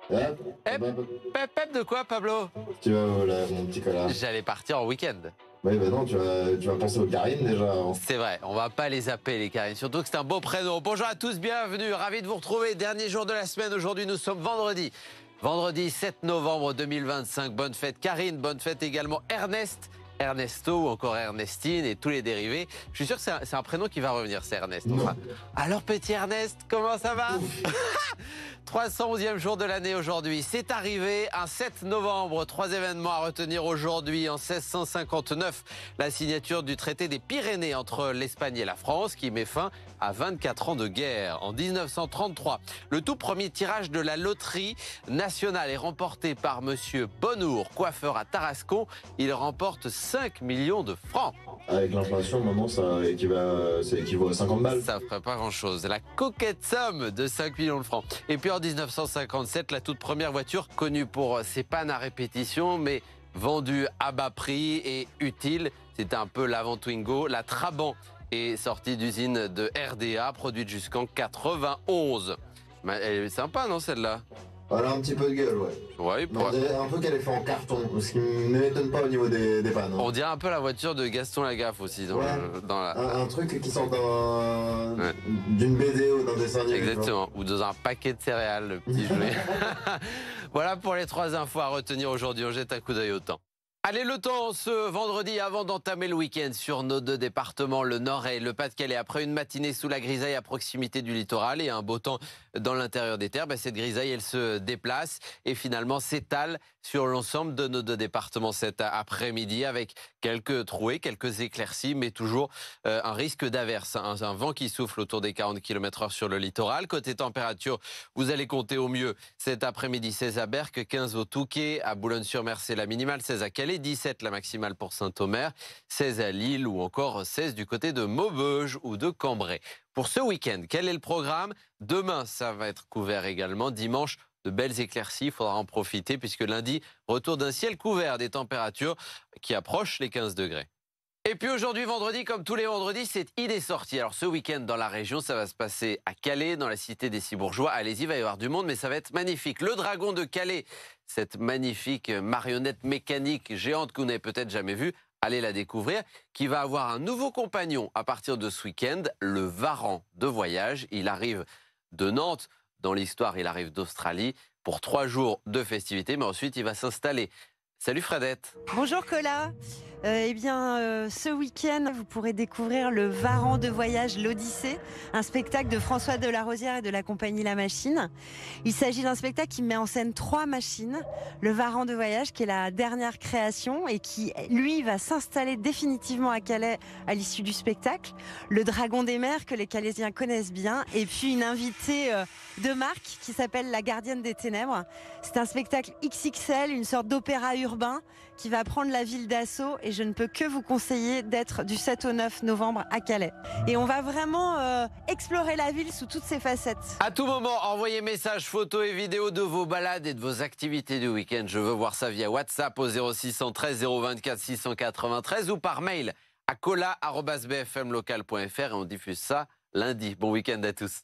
Hop, Hep, hop, hop. pep de quoi, Pablo? Tu vas où là, mon petit connard? J'allais partir en week-end. Oui, bah non, tu vas penser aux Karine déjà avant. C'est vrai, on va pas les zapper les Karine, surtout que c'est un beau prénom. Bonjour à tous, bienvenue, ravi de vous retrouver. Dernier jour de la semaine, aujourd'hui nous sommes vendredi. Vendredi 7 novembre 2025, bonne fête Karine, bonne fête également Ernest, Ernesto ou encore Ernestine et tous les dérivés. Je suis sûr que c'est un prénom qui va revenir, c'est Ernest. Non. Enfin, alors petit Ernest, comment ça va? 311e jour de l'année aujourd'hui. C'est arrivé un 7 novembre. 3 événements à retenir aujourd'hui. En 1659, la signature du traité des Pyrénées entre l'Espagne et la France qui met fin à 24 ans de guerre. En 1933, le tout premier tirage de la loterie nationale est remporté par Monsieur Bonnour, coiffeur à Tarascon. Il remporte 5 millions de francs. Avec l'inflation, maintenant, ça équivaut à 50 balles. Ça ferait pas grand-chose. La coquette somme de 5 millions de francs. Et puis en 1957, la toute première voiture connue pour ses pannes à répétition, mais vendue à bas prix et utile. C'était un peu l'avant Twingo. La Trabant est sortie d'usine de RDA, produite jusqu'en 91. Mais elle est sympa, non, celle-là? Elle a un petit peu de gueule, ouais. Oui, Mais on dirait un peu qu'elle est faite en carton, ce qui ne m'étonne pas au niveau des pannes. Hein. on dirait un peu la voiture de Gaston Lagaffe aussi dans, Ouais. dans la... Un truc qui sort Ouais. d'une BD ou d'un dessin animé. Exactement, ou dans un paquet de céréales, le petit jouet. Voilà pour les 3 infos à retenir aujourd'hui. On jette un coup d'œil au temps. Allez, le temps ce vendredi avant d'entamer le week-end sur nos 2 départements, le Nord et le Pas-de-Calais. Après une matinée sous la grisaille à proximité du littoral et un beau temps dans l'intérieur des terres, cette grisaille, elle se déplace et finalement s'étale sur l'ensemble de nos 2 départements cet après-midi avec quelques trouées, quelques éclaircies, mais toujours un risque d'averse. Un vent qui souffle autour des 40 km/h sur le littoral. Côté température, vous allez compter au mieux cet après-midi 16 à Berck, 15 au Touquet, à Boulogne-sur-Mer, c'est la minimale, 16 à Calais, 17 la maximale pour Saint-Omer, 16 à Lille ou encore 16 du côté de Maubeuge ou de Cambrai. Pour ce week-end, quel est le programme? Demain, ça va être couvert également. Dimanche, de belles éclaircies, il faudra en profiter puisque lundi, retour d'un ciel couvert, des températures qui approchent les 15 degrés. Et puis aujourd'hui, vendredi, comme tous les vendredis, c'est idée sortie. Alors ce week-end dans la région, ça va se passer à Calais, dans la cité des Cibourgeois. Allez-y, il va y avoir du monde, mais ça va être magnifique. Le dragon de Calais, cette magnifique marionnette mécanique géante que vous n'avez peut-être jamais vue, allez la découvrir, qui va avoir un nouveau compagnon à partir de ce week-end, le Varan de voyage. Il arrive de Nantes, dans l'histoire, il arrive d'Australie pour 3 jours de festivités, mais ensuite il va s'installer. Salut Fredette. Bonjour Cola. Ce week-end, vous pourrez découvrir le Varan de voyage, l'Odyssée, un spectacle de François Delarosière et de la compagnie La Machine. Il s'agit d'un spectacle qui met en scène 3 machines. Le Varan de voyage, qui est la dernière création et qui, lui, va s'installer définitivement à Calais à l'issue du spectacle. Le Dragon des mers, que les Calaisiens connaissent bien. Et puis une invitée de marque qui s'appelle La Gardienne des Ténèbres. C'est un spectacle XXL, une sorte d'opéra urbain qui va prendre la ville d'assaut et je ne peux que vous conseiller d'être du 7 au 9 novembre à Calais. Et on va vraiment explorer la ville sous toutes ses facettes. À tout moment, envoyez messages, photos et vidéos de vos balades et de vos activités du week-end. Je veux voir ça via WhatsApp au 0613 024 693 ou par mail à cola@bfmlocal.fr et on diffuse ça lundi. Bon week-end à tous.